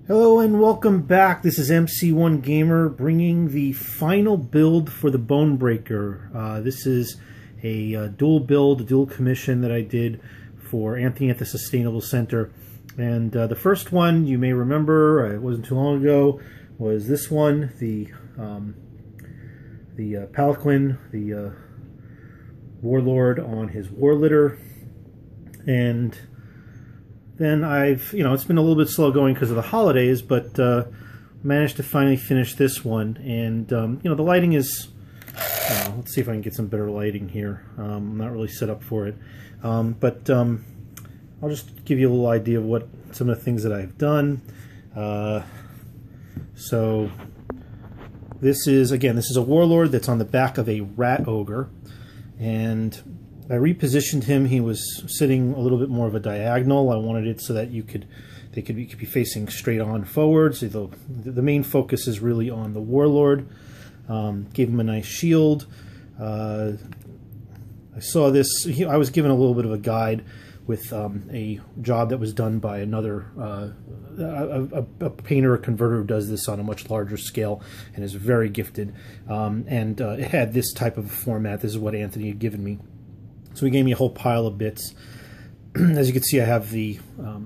Hello and welcome back. This is MC1 Gamer bringing the final build for the Boneripper. This is a dual build, a dual commission that I did for Anthony at the Sustainable Center. And the first one, you may remember, it wasn't too long ago, was this one, the Palanquin, the Warlord on his Warlitter. And then it's been a little bit slow going because of the holidays, but managed to finally finish this one. And, the lighting is, let's see if I can get some better lighting here. I'm not really set up for it. But I'll just give you a little idea of what some of the things that I've done. So this is a Warlord that's on the back of a Rat Ogre. And I repositioned him. He was sitting a little bit more of a diagonal. I wanted it so that you could be facing straight on forward. So the main focus is really on the Warlord. Gave him a nice shield. I saw this. I was given a little bit of a guide with a job that was done by another a painter, a converter who does this on a much larger scale and is very gifted. It had this type of format. This is what Anthony had given me. So he gave me a whole pile of bits. As you can see, I have the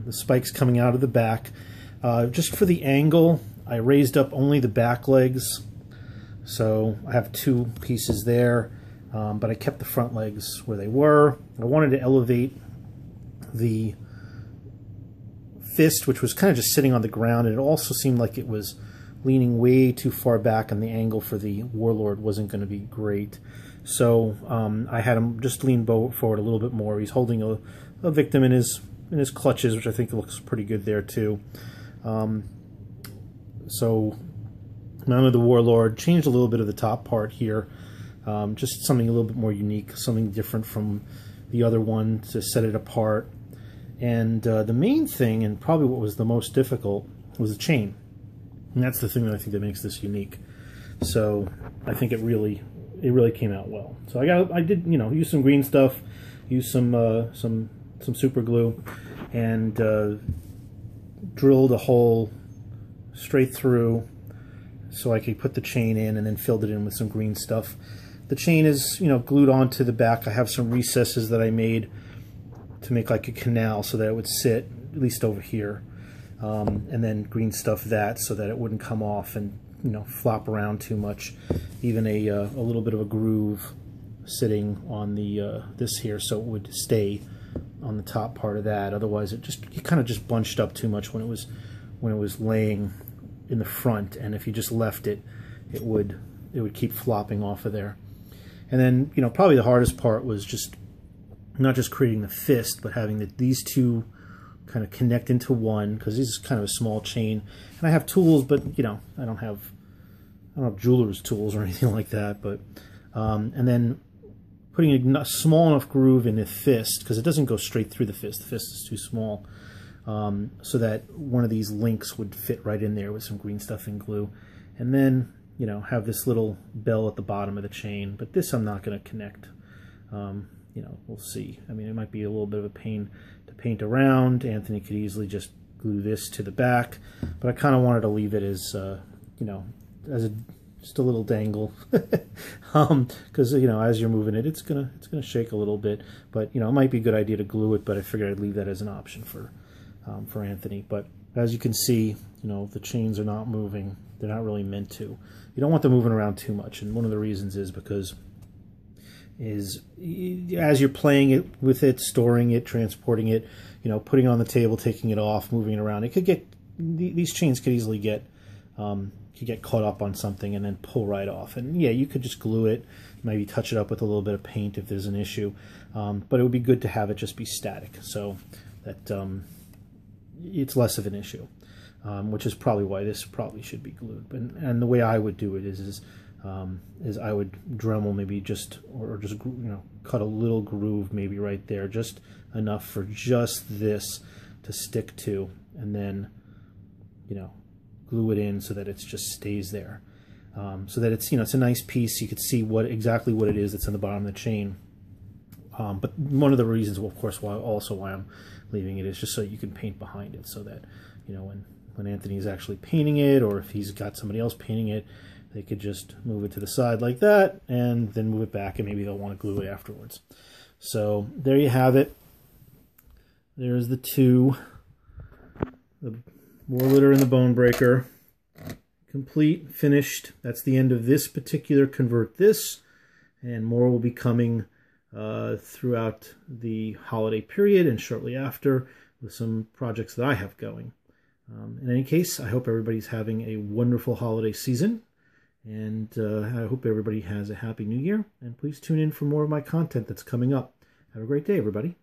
spikes coming out of the back. Just for the angle, I raised up only the back legs. So I have two pieces there, but I kept the front legs where they were. I wanted to elevate the fist, which was kind of just sitting on the ground, and it also seemed like it was leaning way too far back, and the angle for the Warlord wasn't going to be great. So I had him just lean forward a little bit more. He's holding a victim in his clutches, which I think looks pretty good there too. So mounted the Warlord, changed a little bit of the top part here, just something a little bit more unique, something different from the other one to set it apart. And the main thing, and probably what was the most difficult, was the chain. And that's the thing that I think that makes this unique. So I think it really came out well. So I did use some green stuff, use some super glue, and drilled a hole straight through so I could put the chain in, and then filled it in with some green stuff. The chain is glued onto the back. I have some recesses that I made to make like a canal so that it would sit at least over here, and then green stuff that so that it wouldn't come off and flop around too much. Even a little bit of a groove sitting on the this here, so it would stay on the top part of that. Otherwise, it kind of just bunched up too much when it was laying in the front, and if you just left it, it would keep flopping off of there. And then probably the hardest part was just not just creating the fist, but having these two kind of connect into one, because this is kind of a small chain. And I have tools, but I don't have jeweler's tools or anything like that. But and then putting a small enough groove in the fist, because it doesn't go straight through the fist. The fist is too small, so that one of these links would fit right in there with some green stuff and glue. And then have this little bell at the bottom of the chain. But this I'm not going to connect. We'll see. I mean, it might be a little bit of a pain to paint around. Anthony could easily just glue this to the back, but I kind of wanted to leave it as, just a little dangle, because as you're moving it, it's gonna shake a little bit. But it might be a good idea to glue it. But I figured I'd leave that as an option for Anthony. But as you can see, the chains are not moving. They're not really meant to. You don't want them moving around too much, and one of the reasons is because as you're playing it with it, storing it, transporting it, putting it on the table, taking it off, moving it around, it could get, these chains could easily get caught up on something and then pull right off. And yeah, you could just glue it, maybe touch it up with a little bit of paint if there's an issue, but it would be good to have it just be static, so that it's less of an issue, which is probably why this probably should be glued. And the way I would do it is I would Dremel maybe just cut a little groove maybe right there, just enough for just this to stick to, and then glue it in so that it just stays there, so that it's it's a nice piece. You could see exactly what it is that's in the bottom of the chain. But one of the reasons, well, of course, why I'm leaving it is just so you can paint behind it, so that when when Anthony's actually painting it, or if he's got somebody else painting it, they could just move it to the side like that and then move it back, and maybe they'll want to glue it afterwards. So there you have it. There's the two, the Warlitter and the Bonebreaker. Complete, finished. That's the end of this particular Convert This, and more will be coming throughout the holiday period and shortly after with some projects that I have going. In any case, I hope everybody's having a wonderful holiday season, and I hope everybody has a happy new year, and please tune in for more of my content that's coming up. Have a great day, everybody.